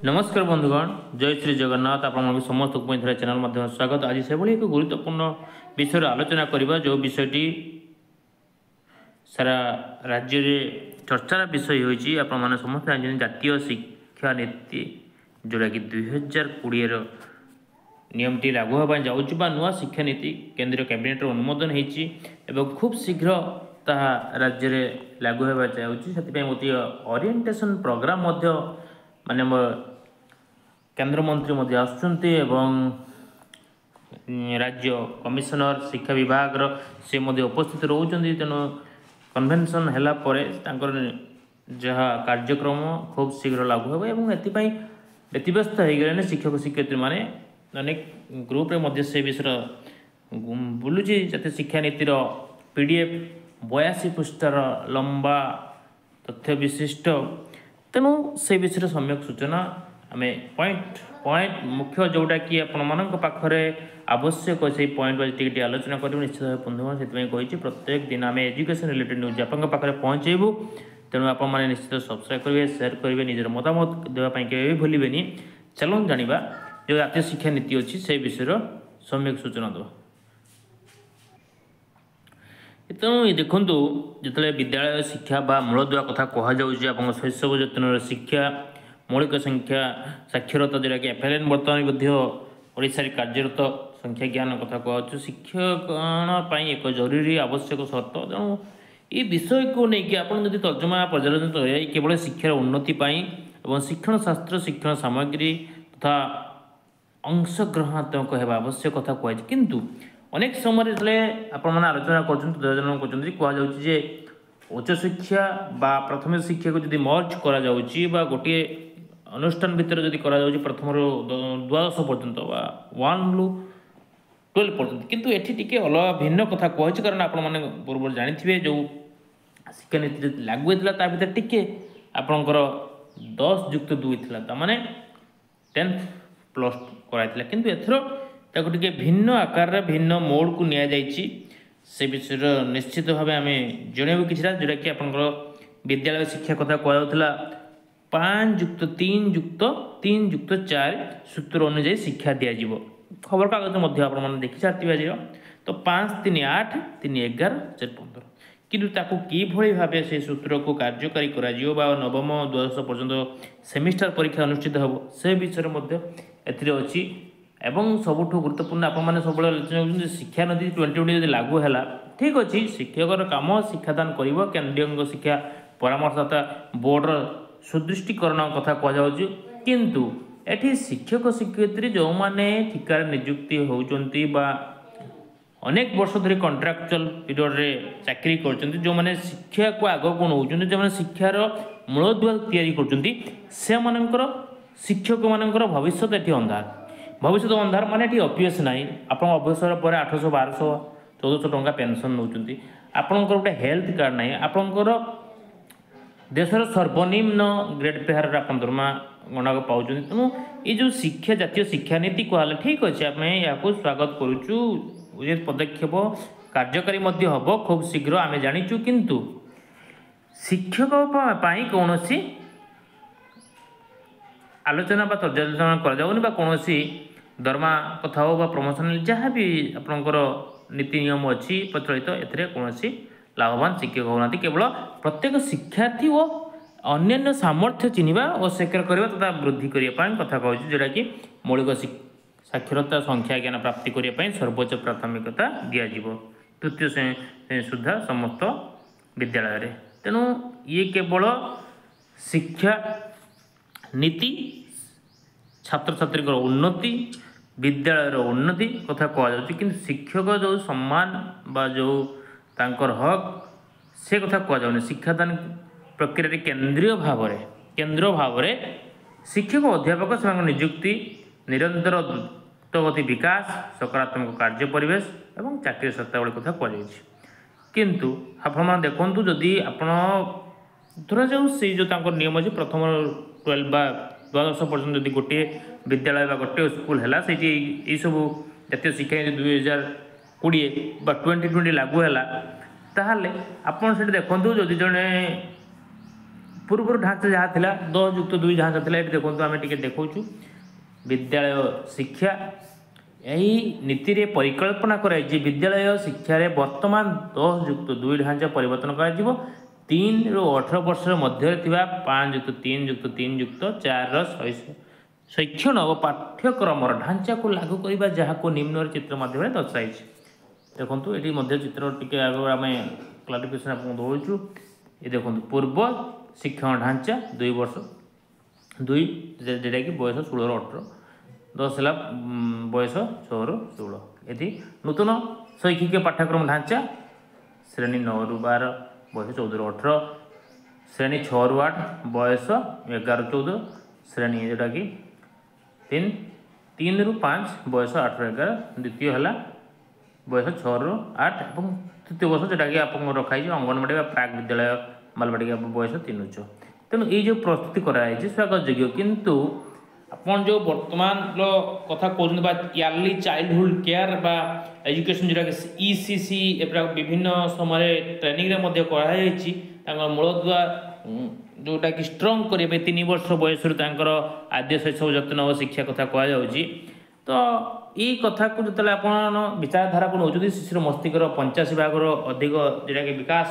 नमस्कार बंधुगण जय श्री जगन्नाथ आप समस्त चैनल माध्यम स्वागत। आज से एक गुरुत्वपूर्ण विषय आलोचना करवा जो विषयटी सारा राज्य में चर्चार विषय होती समस्त जातीय शिक्षा नीति जोटा कि 2020 नियमटी लागू होगा जाऊँ नुआ शिक्षा नीति केंद्रीय कैबिनेट अनुमोदन हो खूब शीघ्र ताहा राज्य में लागू होगा चाहिए गोटे ओरिएंटेशन प्रोग्राम माने केंद्र मंत्री आसुचंती एवं राज्य कमिशनर शिक्षा विभाग से उपस्थित रोचंती तेणु कन्वेंशन हैला परे तांकर जहाँ कार्यक्रम खूब शीघ्र लागू होगा एवं एथिपाई व्यतिव्यस्त हो गए शिक्षक शिक्षयित्री माने अनेक ग्रुप रे मध्य से विषय बुलूची जाते शिक्षा नीतिर पीडीएफ 82 पृष्ठार लंबा तथ्य विशिष्ट तेणु से विषय सम्यक सूचना आम पॉइंट मुख्य जोटा कि पाखरे आवश्यक से पॉइंट वाइज टी आलोचना कर निश्चित भाव बंधुगण से प्रत्येक दिन आम एजुकेशन रिलेटेड न्यूज आप पहुँचेबू तेणु आप निश्चित सब्सक्राइब करेंगे शेयर करेंगे निजर मतामत देवाई के भूलें। चलो जाना जो जातीय शिक्षा नीति अच्छी से विषय सम्यक सूचना दो। तेणु देखु जो विद्यालय शिक्षा बा मूलदुआ कथा कहुच्छे शैशव जत्न शिक्षा मौलिक संख्या साक्षरता जोटा कि एफएलएन बर्तमान ओडिशा कार्यरत संख्या ज्ञान कथा कहु शिक्षण एक जरूरी आवश्यक शर्त। तेणु ये विषय को लेकिन आप तर्जमा पर्यालोचना करें केवल शिक्षार उन्नति और शिक्षण शास्त्र शिक्षण सामग्री तथा अंशग्रहणात्मक होगा आवश्यक कथा कहुई किंतु अनेक समय आलोचना कर उच्च शिक्षा बा प्राथमिक शिक्षा को जब मर्ज करा गोटे अनुष्ठान भितर जदि प्रथम द्वादश पर्यंत 1 रू 12 पर्यंत किंतु एठी टिके अलग भिन्न कथा कहुच्छे कारण आपने पूर्व जानी जो शिक्षा नीति लागू होता भर टिके आपणकर 10+2 था माने 10th प्लस कराइला किंतु एथर टे भिन्न आकार भिन्न मोड को निया जाइछि से विषय निश्चित भाव आम जनइबू कि जोटा कि आप विद्यालय शिक्षा कथा कहला 5+3+3+4 सूत्र अनुଯାयी शिक्षा दिज्व खबर कागज आप देखी सारी आज तो 5 3 8 3 11 4 15 किंतु ताकू किभली भाव से सूत्र को कार्यकारी करा नवम द्वादश पर्यंत सेमिस्टर परीक्षा अनुष्ठित हो से विषय अच्छी एवं सबुठ गुरुत्वपूर्ण आपने सब शिक्षा नीति 2020 लागू है ठीक अच्छे शिक्षक काम शिक्षादान कर केंद्रीय शिक्षा परामर्शदाता बोर्डर सुदृष्टिकरण कथा कहुच्छे किंतु एठी शिक्षक शिक्षयित्री जो मैंने ठिकार नियुक्ति होती अनेक वर्ष धरी कंट्राक्चुअल पीरियड रे चाकरी करछन्ती जो माने शिक्षा को आग को नौछन्ती जो माने शिक्षार मूलदुआ तैयारी करछन्ती से मानकर शिक्षक मानकर भविष्य एठी अंधार भविष्य अंधार माने एठी ऑब्वियस नाही आपण अवसर पर 800 1200 1400 टंका पेंशन नौछन्ती आपनकर गोटे हेल्थ कार्ड नाही आपनकर देशर सर्वनिम्न ग्रेड पेहार आपन दरमा गणक पाउछन्ती तेणु ये जो शिक्षा जातीय शिक्षा नीति कहले ठीक अच्छे आम या स्वागत करुचु पदक्षेप कार्यकारी हम खूब शीघ्र आम जाचु किंतु शिक्षक कौन आलोचना पर्यालोचना कौन दरमा कथा हो प्रमोशन जहाँ भी आपंकर नीति नियम अच्छी प्रचलित कौन लाभवान शिक्षक होना केवल प्रत्येक शिक्षार्थी और अन्य सामर्थ्य चिन्हवा और स्वीकार करने तथा वृद्धि करने कथा कहूँ जोटा कि मौलिक साक्षरता संख्या ज्ञान प्राप्ति करने सर्वोच्च प्राथमिकता दिज्व तृतीय श्रेणी सुधा समस्त विद्यालय रे। तेणु ये केवल शिक्षा नीति छात्र छात्री उन्नति विद्यालय उन्नति कथा कहुच्छे कि शिक्षक जो सम्मान बा जो तांकर हक से कथा कहुनि शिक्षादान प्रक्रिया केंद्र भाव शिक्षक अध्यापक से नियुक्ति निरंतर द्रुतगति विकास सकारात्मक कार्य परिवेश और चाकरी शर्तावली कथा कहुच्छे किंतु आप देखु जदि आप धरा जाऊ से जो नियम अच्छे प्रथम 12 बा द्वादश पर्यटन जदि गोटे विद्यालय गोटे स्कूल है ये सब जातीय शिक्षा 2020 बा 2020 लागू है ताहले आपन से देखु जदि जड़े पूर्व ढांचा जहाँ थिला 10+2 ढांचा थिला ये देखो आम टे देखु विद्यालय शिक्षा यही नीति रे परिकल्पना कराई विद्यालय शिक्षा रे वर्तमान 10+2 ढांचा परिवर्तन कर 3 ରୁ 18 वर्ष मध्य 5+3+3+4 शैक्षण और पाठ्यक्रम ढांचा को लागू करने जहाँ निम्न चित्र माध्यम दर्शाई देखो ये चित्र टी आगे आम क्लारिफिकेशन आपको दौचु ये देखो पूर्व शिक्षण ढांचा 2 वर्ष 2 जेटा कि बयस 16 ରୁ 18 10 है बयस 6 ରୁ 16 ये नूतन शैक्षिक पाठ्यक्रम ढांचा श्रेणी 9 ରୁ 12 बयस 14 ରୁ 18 श्रेणी 6 ରୁ 8 बयस 11 ରୁ 14 श्रेणी जोटा कि 3 ରୁ 5 बयस 8 ରୁ 11 द्वितीय है बयस 6 ରୁ 8 और तृतीय वर्ष जोटा कि आप रखाई अंगनवाड़ी प्राक विद्यालय मालबाटिका बयस 3 ରୁ 6 तेणु ये जो प्रस्तुति कराई स्वागत योग्य किंतु आपन जो वर्तमान कथा कहते यार्ली चाइल्डहुड केयर बा एजुकेशन जोटा ECC विभिन्न समय ट्रेनिंग कराई मूलदुआ जोटा कि स्ट्रंग करेंगे 3 वर्ष बयस आद्य शैशव जत्न और शिक्षा कथा कहुच्छी तो ये कथा को जो आप विचारधारा को नौ शिशुर मस्तिष्क 85 भाग अधिक जोटा कि विकास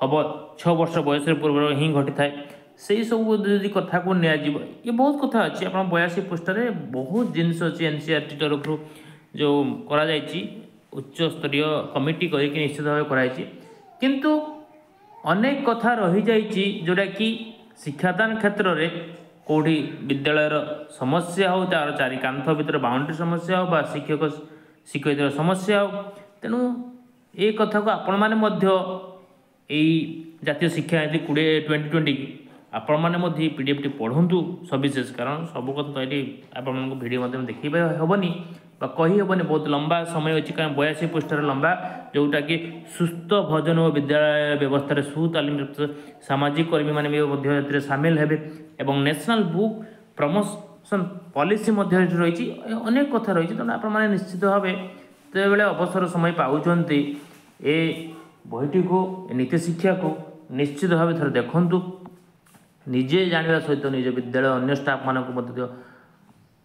हम 6 वर्ष बयस पूर्व ही घटी थाए से सब यदि कथा को निया ये बहुत कथा अच्छी आप 82 पृष्ठ बहुत जिनस अच्छी NCERT तरफ जो करा उच्च स्तरीय कमिटी करके निश्चित भाव कराई किंतु अनेक कथा रही जाइए जोटा कि शिक्षादान क्षेत्र में कौटी विद्यालय समस्या हो तार चारि कांथ भीतर बाउंड्री समस्या हो शिक्षक शिक्षयित्र समस्या हो तेणु ये कथा को आपण मैंने जातीय शिक्षा नीति 2020 आपण मैंने PDF टी पढ़ु सविशेष कारण सब कथा तो ये आपण भिडियो माध्यम देखी हेनी कही हेनी बहुत लंबा समय अच्छी कारण 82 पृष्ठर लंबा जोटा कि सुस्थ भोजन और विद्यालय व्यवस्था सुतालीम सामाजिक कर्मी मैंने सामिल हेबे एवं नेशनल बुक प्रमोशन पॉलिसी रही अनेक कथा रही तेना आप निश्चित भाव जो बेले अवसर समय पाँच ए बहीटी को नीति शिक्षा को निश्चित भाव थे देखु निजे जानवा सहित निज विद्यालय अन्य स्टाफ मानक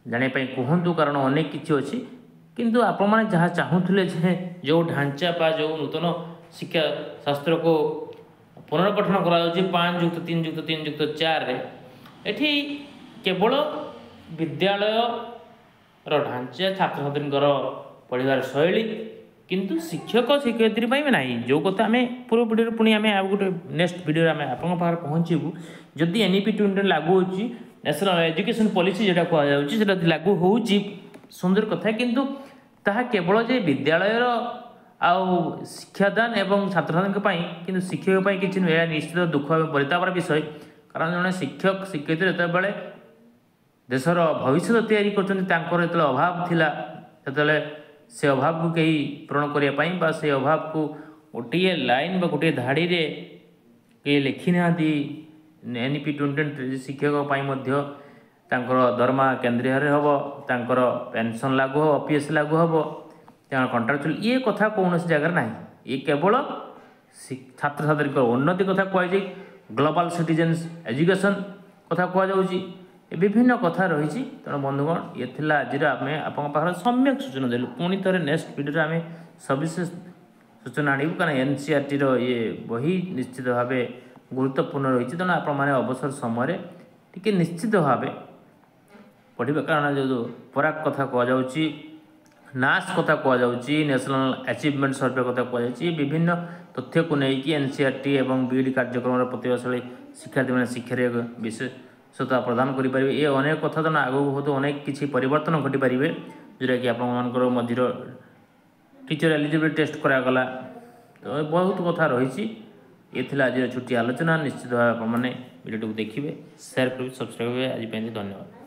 जानापी कहतु कारण अनेक किसी अच्छी किंतु आपण मैंने जहाँ चाहूले जो ढांचा पा जो नूतन शिक्षा शास्त्र को पुनर्गठन कर 5+3+3+4 एठी केवल विद्यालय ढांचा छात्र छात्री पढ़ार शैली किंतु शिक्षक शिक्षयित्री ना जो कथा आम पूर्व वीडियो पुणी आम गोटे नेक्स्ट वीडियो आम आपन पहुँचू जदि NEP 20 लागू हो नेशनल एजुकेशन पॉलिसी जोटा कहला लागू हो सुंदर कथा किंतु ताहा केवल जे विद्यालय आउ शिक्षादान एवं छात्र छात्री किंतु शिक्षक किसी नुह निश्चित दुख परितापर विषय कारण जड़े शिक्षक शिक्षयित्री जितेबाला देशर भविष्य तैयारी कर अभाव थिला से अभाव को कहीं पूरण करने से अभाव को गोटे लाइन बा गोटे धाड़ी रे कहीं लिखी ना NEP 20 शिक्षक दरमा केन्द्रीय हम तांकर पेंशन लागू हो OPS लागू हम कंट्राक्चुअल ये कथा कौन जगह ना ये केवल छात्र छात्री उन्नति कथा कहुई ग्लोबल सिटीजन्स एजुकेशन कथा कहुच्छी विभिन्न कथा रही तेणु बंधुगण ये थिला आज आम सम्यक सूचना देलु पुणी थे नेक्स्ट वीडियो आम सविशेष सूचना आणु कारण NCERT ये बही निश्चित भाव गुरुत्वपूर्ण रही तेणु आपने अवसर समय टी निश्चित भाव पढ़े कारण जो पराग कथा कहुच्छी नास कथा कहुच्छी नेशनल अचिवमेंट सर्वे कथा कहुच्छी विभिन्न तथ्य को लेकिन NCERT एवं BEd कार्यक्रम प्रतिभाशाली शिक्षार्थी मैंने शिक्षा विशेषता प्रदान करें ये अनेक कथा तो आगे बहुत अनेक किसी परिवर्तन घटी पारे जोटा कि आपर मझीर टीचर एलिजिबिलिटी टेस्ट करागला तो बहुत कथा रही ये आज छुट्टी आलोचना निश्चित भाव आपने वीडियो देखिए शेयर करेंगे सब्सक्राइब करेंगे आज धन्यवाद।